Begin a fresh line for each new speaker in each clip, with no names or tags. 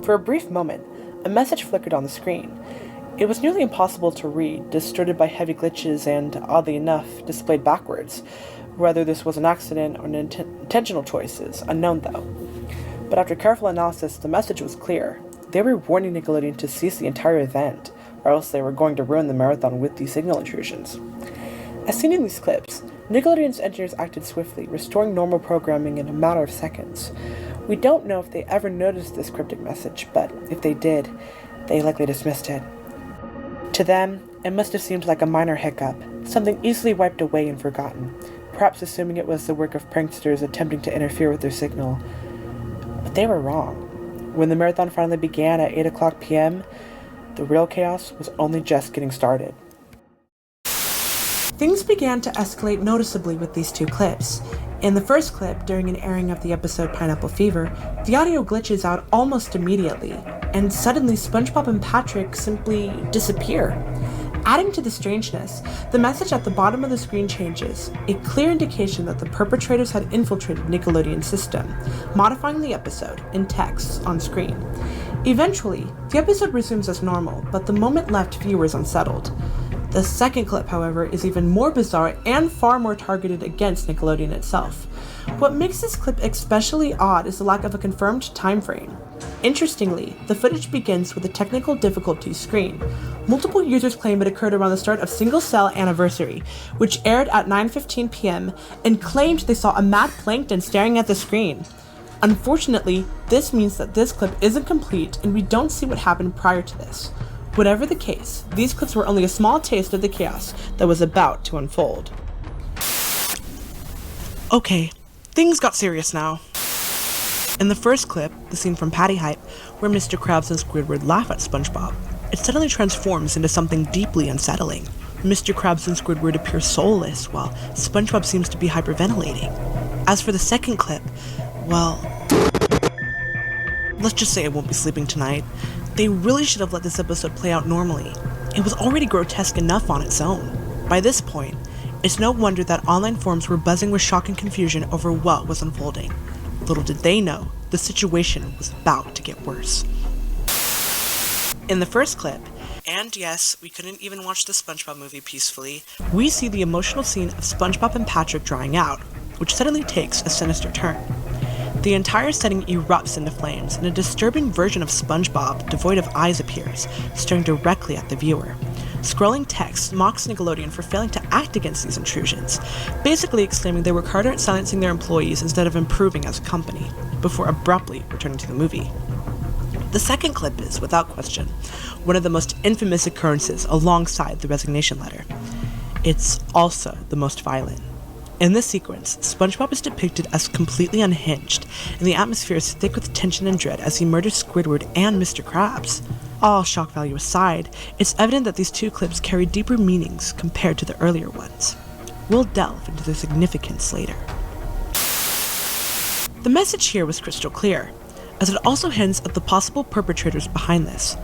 For a brief moment, a message flickered on the screen. It was nearly impossible to read, distorted by heavy glitches and, oddly enough, displayed backwards. Whether this was an accident or an intentional choice is unknown, though. But after careful analysis, the message was clear. They were warning Nickelodeon to cease the entire event, or else they were going to ruin the marathon with these signal intrusions. As seen in these clips, Nickelodeon's engineers acted swiftly, restoring normal programming in a matter of seconds. We don't know if they ever noticed this cryptic message, but if they did, they likely dismissed it. To them, it must have seemed like a minor hiccup, something easily wiped away and forgotten, perhaps assuming it was the work of pranksters attempting to interfere with their signal. But they were wrong. When the marathon finally began at 8:00 p.m., the real chaos was only just getting started. Things began to escalate noticeably with these two clips. In the first clip, during an airing of the episode Pineapple Fever, the audio glitches out almost immediately, and suddenly Spongebob and Patrick simply disappear. Adding to the strangeness, the message at the bottom of the screen changes, a clear indication that the perpetrators had infiltrated Nickelodeon's system, modifying the episode in text on screen. Eventually, the episode resumes as normal, but the moment left viewers unsettled. The second clip, however, is even more bizarre and far more targeted against Nickelodeon itself. What makes this clip especially odd is the lack of a confirmed time frame. Interestingly, the footage begins with a technical difficulties screen. Multiple users claim it occurred around the start of Single Cell Anniversary, which aired at 9:15 p.m. and claimed they saw a mad plankton staring at the screen. Unfortunately, this means that this clip isn't complete and we don't see what happened prior to this. Whatever the case, these clips were only a small taste of the chaos that was about to unfold. Okay, things got serious now. In the first clip, the scene from Patty Hype, where Mr. Krabs and Squidward laugh at SpongeBob, it suddenly transforms into something deeply unsettling. Mr. Krabs and Squidward appear soulless, while SpongeBob seems to be hyperventilating. As for the second clip, well, let's just say I won't be sleeping tonight. They really should have let this episode play out normally. It was already grotesque enough on its own. By this point, it's no wonder that online forums were buzzing with shock and confusion over what was unfolding. Little did they know, the situation was about to get worse. In the first clip, and yes, we couldn't even watch the SpongeBob movie peacefully, we see the emotional scene of SpongeBob and Patrick drying out, which suddenly takes a sinister turn. The entire setting erupts into flames, and a disturbing version of SpongeBob, devoid of eyes, appears, staring directly at the viewer. Scrolling text mocks Nickelodeon for failing to act against these intrusions, basically exclaiming they work harder at silencing their employees instead of improving as a company, before abruptly returning to the movie. The second clip is, without question, one of the most infamous occurrences alongside the resignation letter. It's also the most violent. In this sequence, SpongeBob is depicted as completely unhinged, and the atmosphere is thick with tension and dread as he murders Squidward and Mr. Krabs. All shock value aside, it's evident that these two clips carry deeper meanings compared to the earlier ones. We'll delve into their significance later. The message here was crystal clear, as it also hints at the possible perpetrators behind this.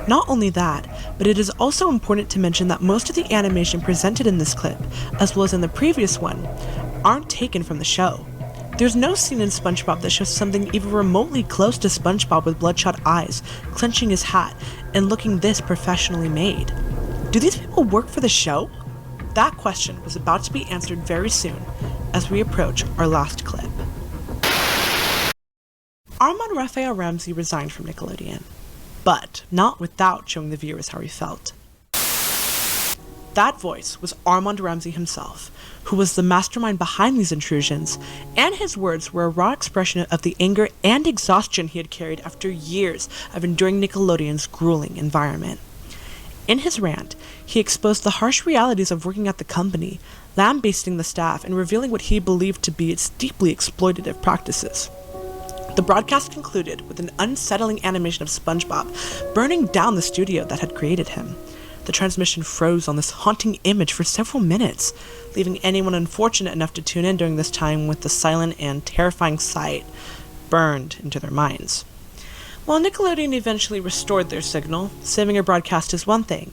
Not only that, but it is also important to mention that most of the animation presented in this clip, as well as in the previous one, aren't taken from the show. There's no scene in SpongeBob that shows something even remotely close to SpongeBob with bloodshot eyes, clenching his hat, and looking this professionally made. Do these people work for the show? That question was about to be answered very soon, as we approach our last clip. Armand Raphael Ramsey resigned from Nickelodeon, but not without showing the viewers how he felt. That voice was Armand Ramsey himself, who was the mastermind behind these intrusions, and his words were a raw expression of the anger and exhaustion he had carried after years of enduring Nickelodeon's grueling environment. In his rant, he exposed the harsh realities of working at the company, lambasting the staff and revealing what he believed to be its deeply exploitative practices. The broadcast concluded with an unsettling animation of SpongeBob burning down the studio that had created him. The transmission froze on this haunting image for several minutes, leaving anyone unfortunate enough to tune in during this time with the silent and terrifying sight burned into their minds. While Nickelodeon eventually restored their signal, saving a broadcast is one thing,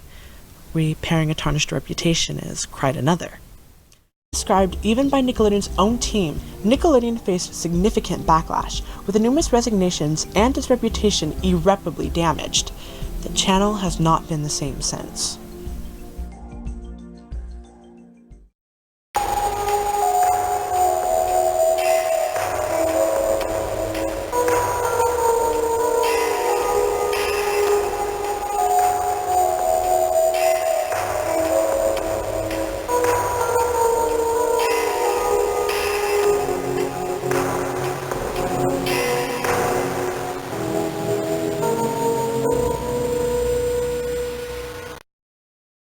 repairing a tarnished reputation is quite another. Described even by Nickelodeon's own team, Nickelodeon faced significant backlash, with numerous resignations and its reputation irreparably damaged. The channel has not been the same since.